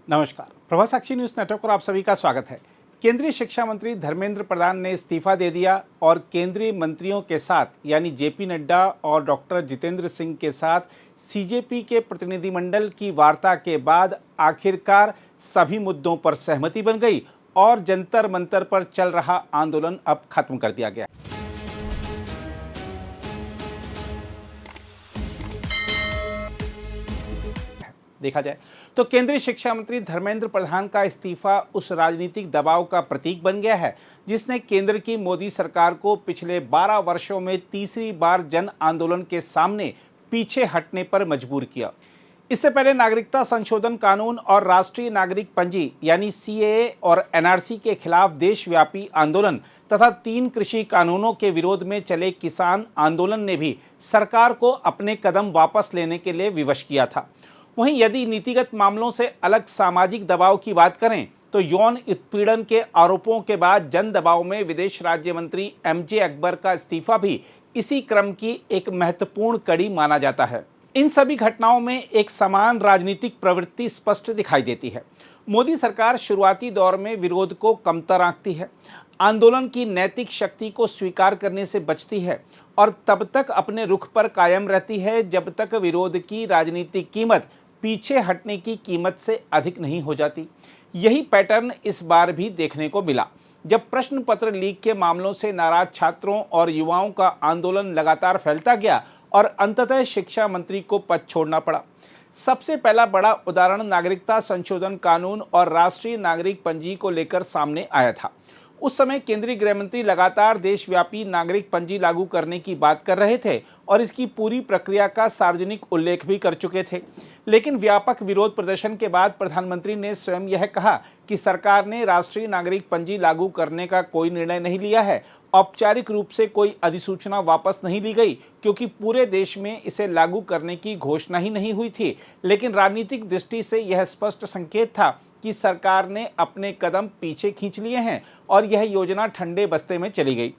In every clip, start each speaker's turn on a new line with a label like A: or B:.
A: नमस्कार। प्रभा साक्षी news network पर आप सभी का स्वागत है। केंद्रीय शिक्षा मंत्री धर्मेंद्र प्रधान ने इस्तीफा दे दिया और केंद्रीय मंत्रियों के साथ यानी जेपी नड्डा और डॉक्टर जितेंद्र सिंह के साथ सीजेपी के प्रतिनिधिमंडल की वार्ता के बाद आखिरकार सभी मुद्दों पर सहमति बन गई और जंतर मंतर पर चल रहा आंदोलन अब खत्म कर दिया गया। देखा जाए तो केंद्रीय शिक्षा मंत्री धर्मेंद्र प्रधान का इस्तीफा उस राजनीतिक दबाव का प्रतीक बन गया है जिसने केंद्र की मोदी सरकार को पिछले 12 वर्षों में तीसरी बार जन आंदोलन के सामने पीछे हटने पर मजबूर किया। इससे पहले नागरिकता संशोधन कानून और राष्ट्रीय नागरिक पंजी यानी सीएए और एनआरसी के खिलाफ देशव्यापी आंदोलन तथा 3 कृषि कानूनों के विरोध में चले किसान आंदोलन ने भी सरकार को अपने कदम वापस लेने के लिए विवश किया था। वहीं यदि नीतिगत मामलों से अलग सामाजिक दबाव की बात करें तो यौन उत्पीड़न के आरोपों के बाद जन दबाव में विदेश राज्य मंत्री एमजे अकबर का इस्तीफा भी इसी क्रम की एक महत्वपूर्ण कड़ी माना जाता है। इन सभी घटनाओं में एक समान राजनीतिक प्रवृत्ति स्पष्ट दिखाई देती है। मोदी सरकार शुरुआती दौर में विरोध को कमतर आंकती है, आंदोलन की नैतिक शक्ति को स्वीकार करने से बचती है और तब तक अपने रुख पर कायम रहती है जब तक विरोध की राजनीतिक कीमत पीछे हटने की कीमत से अधिक नहीं हो जाती। यही पैटर्न इस बार भी देखने को मिला जब प्रश्न पत्र लीक के मामलों से नाराज छात्रों और युवाओं का आंदोलन लगातार फैलता गया और अंततः शिक्षा मंत्री को पद छोड़ना पड़ा। सबसे पहला बड़ा उदाहरण नागरिकता संशोधन कानून और राष्ट्रीय नागरिक पंजी को लेकर सामने आया था। उस समय केंद्रीय गृह मंत्री लगातार देशव्यापी नागरिक पंजी लागू करने की बात कर रहे थे और इसकी पूरी प्रक्रिया का सार्वजनिक उल्लेख भी कर चुके थे। लेकिन व्यापक विरोध प्रदर्शन के बाद प्रधानमंत्री ने स्वयं यह कहा कि सरकार ने राष्ट्रीय नागरिक पंजी लागू करने का कोई निर्णय नहीं लिया है। औपचारिक रूप से कोई अधिसूचना वापस नहीं ली गई क्योंकि पूरे देश में इसे लागू करने की घोषणा ही नहीं हुई थी। लेकिन राजनीतिक दृष्टि से यह स्पष्ट संकेत था कि सरकार ने अपने कदम पीछे खींच लिए हैं और यह योजना ठंडे बस्ते में चली गई।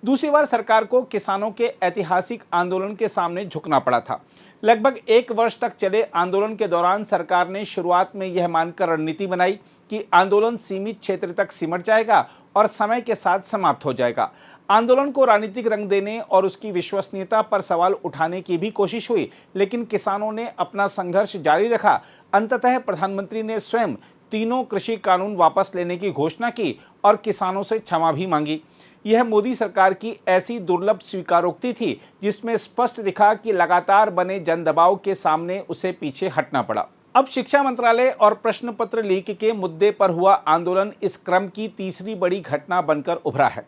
A: दूसरी बार सरकार को किसानों के ऐतिहासिक आंदोलन के सामने झुकना पड़ा था। लगभग 1 वर्ष तक चले आंदोलन के दौरान सरकार ने शुरुआत में यह मानकर रणनीति बनाई कि आंदोलन सीमित क्षेत्र तक सिमट जाएगा और समय के साथ समाप्त हो जाएगा। आंदोलन को राजनीतिक रंग देने और उसकी विश्वसनीयता पर सवाल उठाने की भी कोशिश हुई, लेकिन किसानों ने अपना संघर्ष जारी रखा। अंततः प्रधानमंत्री ने स्वयं तीनों कृषि कानून वापस लेने की घोषणा की और किसानों से क्षमा भी मांगी। यह मोदी सरकार की ऐसी दुर्लभ स्वीकारोक्ति थी जिसमें स्पष्ट दिखा कि लगातार बने जन दबाव के सामने उसे पीछे हटना पड़ा। अब शिक्षा मंत्रालय और प्रश्न पत्र लीक के मुद्दे पर हुआ आंदोलन इस क्रम की तीसरी बड़ी घटना बनकर उभरा है।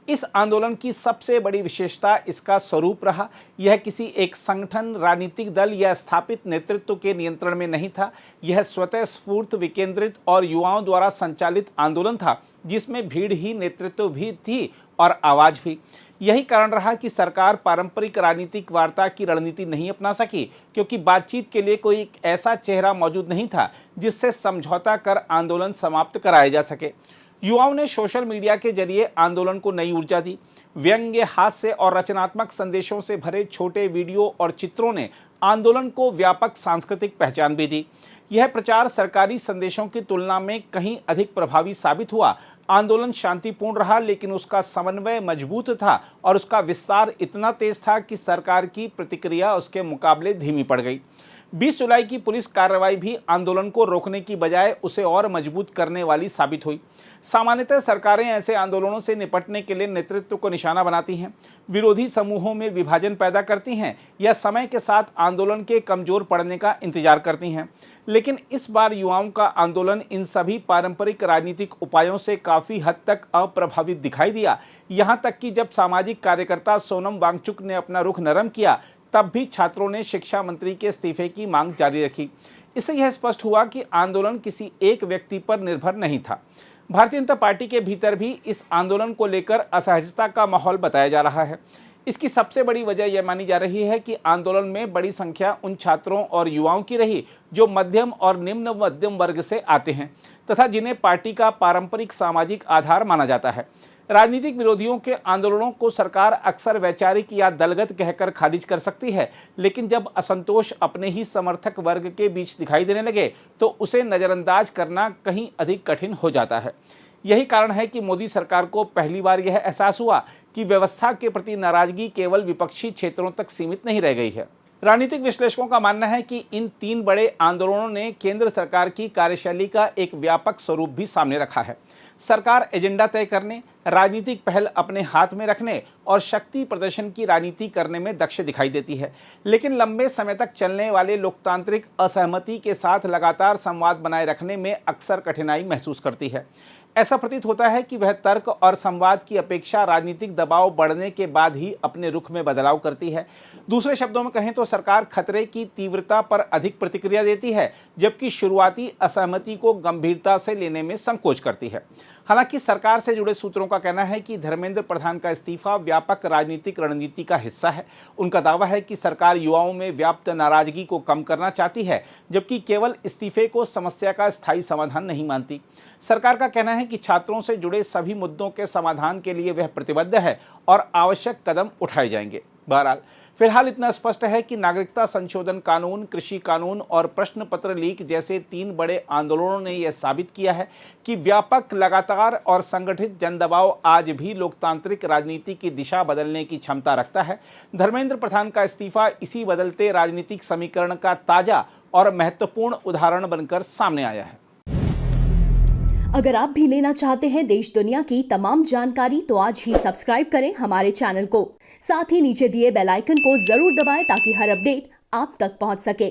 A: इस आंदोलन की सबसे बड़ी विशेषता इसका स्वरूप रहा। यह किसी एक संगठन, राजनीतिक दल या स्थापित नेतृत्व के नियंत्रण में नहीं था। यह स्वतः स्फूर्त, विकेंद्रित और युवाओं द्वारा संचालित आंदोलन था जिसमें भीड़ ही नेतृत्व भी थी और आवाज भी। यही कारण रहा कि सरकार पारंपरिक राजनीतिक वार्ता की रणनीति नहीं अपना सकी क्योंकि बातचीत के लिए कोई ऐसा चेहरा मौजूद नहीं था जिससे समझौता कर आंदोलन समाप्त कराया जा सके। युवाओं ने सोशल मीडिया के जरिए आंदोलन को नई ऊर्जा दी। व्यंग्य, हास्य और रचनात्मक संदेशों से भरे छोटे वीडियो और चित्रों ने आंदोलन को व्यापक सांस्कृतिक पहचान भी दी। यह प्रचार सरकारी संदेशों की तुलना में कहीं अधिक प्रभावी साबित हुआ। आंदोलन शांतिपूर्ण रहा लेकिन उसका समन्वय मजबूत था और उसका विस्तार इतना तेज था कि सरकार की प्रतिक्रिया उसके मुकाबले धीमी पड़ गई। 20 जुलाई की पुलिस कार्रवाई भी आंदोलन को रोकने की बजाय उसे और मजबूत करने वाली साबित हुई। सामान्यतः सरकारें ऐसे आंदोलनों से निपटने के लिए नेतृत्व को निशाना बनाती हैं, विरोधी समूहों में विभाजन पैदा करती हैं या समय के साथ आंदोलन के कमजोर पड़ने का इंतजार करती हैं। लेकिन इस बार युवाओं का आंदोलन इन सभी पारंपरिक राजनीतिक उपायों से काफ़ी हद तक अप्रभावित दिखाई दिया। यहाँ तक कि जब सामाजिक कार्यकर्ता सोनम वांगचुक ने अपना रुख नरम किया तब भी छात्रों ने शिक्षा मंत्री के इस्तीफे की मांग जारी रखी। इससे यह स्पष्ट हुआ कि आंदोलन किसी एक व्यक्ति पर निर्भर नहीं था। भारतीय जनता पार्टी के भीतर भी इस आंदोलन को लेकर असहजता का माहौल बताया जा रहा है। इसकी सबसे बड़ी वजह यह मानी जा रही है कि आंदोलन में बड़ी संख्या उन छात्रों और युवाओं की रही जो मध्यम और निम्न मध्यम वर्ग से आते हैं तथा जिन्हें पार्टी का पारंपरिक सामाजिक आधार माना जाता है। राजनीतिक विरोधियों के आंदोलनों को सरकार अक्सर वैचारिक या दलगत कहकर खारिज कर सकती है, लेकिन जब असंतोष अपने ही समर्थक वर्ग के बीच दिखाई देने लगे तो उसे नजरअंदाज करना कहीं अधिक कठिन हो जाता है। यही कारण है कि मोदी सरकार को पहली बार यह एहसास हुआ कि व्यवस्था के प्रति नाराजगी केवल विपक्षी क्षेत्रों तक सीमित नहीं रह गई है। राजनीतिक विश्लेषकों का मानना है कि इन 3 बड़े आंदोलनों ने केंद्र सरकार की कार्यशैली का एक व्यापक स्वरूप भी सामने रखा है। सरकार एजेंडा तय करने, राजनीतिक पहल अपने हाथ में रखने और शक्ति प्रदर्शन की राजनीति करने में दक्ष दिखाई देती है, लेकिन लंबे समय तक चलने वाले लोकतांत्रिक असहमति के साथ लगातार संवाद बनाए रखने में अक्सर कठिनाई महसूस करती है। ऐसा प्रतीत होता है कि वह तर्क और संवाद की अपेक्षा राजनीतिक दबाव बढ़ने के बाद ही अपने रुख में बदलाव करती है। दूसरे शब्दों में कहें तो सरकार खतरे की तीव्रता पर अधिक प्रतिक्रिया देती है, जबकि शुरुआती असहमति को गंभीरता से लेने में संकोच करती है। हालांकि सरकार से जुड़े सूत्रों का कहना है कि धर्मेंद्र प्रधान का इस्तीफा व्यापक राजनीतिक रणनीति का हिस्सा है। उनका दावा है कि सरकार युवाओं में व्याप्त नाराजगी को कम करना चाहती है, जबकि केवल इस्तीफे को समस्या का स्थायी समाधान नहीं मानती। सरकार का कहना है कि छात्रों से जुड़े सभी मुद्दों के समाधान के लिए वह प्रतिबद्ध है और आवश्यक कदम उठाए जाएंगे। बहरहाल फिलहाल इतना स्पष्ट है कि नागरिकता संशोधन कानून, कृषि कानून और प्रश्न पत्र लीक जैसे 3 बड़े आंदोलनों ने यह साबित किया है कि व्यापक, लगातार और संगठित जनदबाव आज भी लोकतांत्रिक राजनीति की दिशा बदलने की क्षमता रखता है। धर्मेंद्र प्रधान का इस्तीफा इसी बदलते राजनीतिक समीकरण का ताजा और महत्वपूर्ण उदाहरण बनकर सामने आया है।
B: अगर आप भी लेना चाहते हैं देश दुनिया की तमाम जानकारी तो आज ही सब्सक्राइब करें हमारे चैनल को। साथ ही नीचे दिए बेल आइकन को जरूर दबाएं ताकि हर अपडेट आप तक पहुंच सके।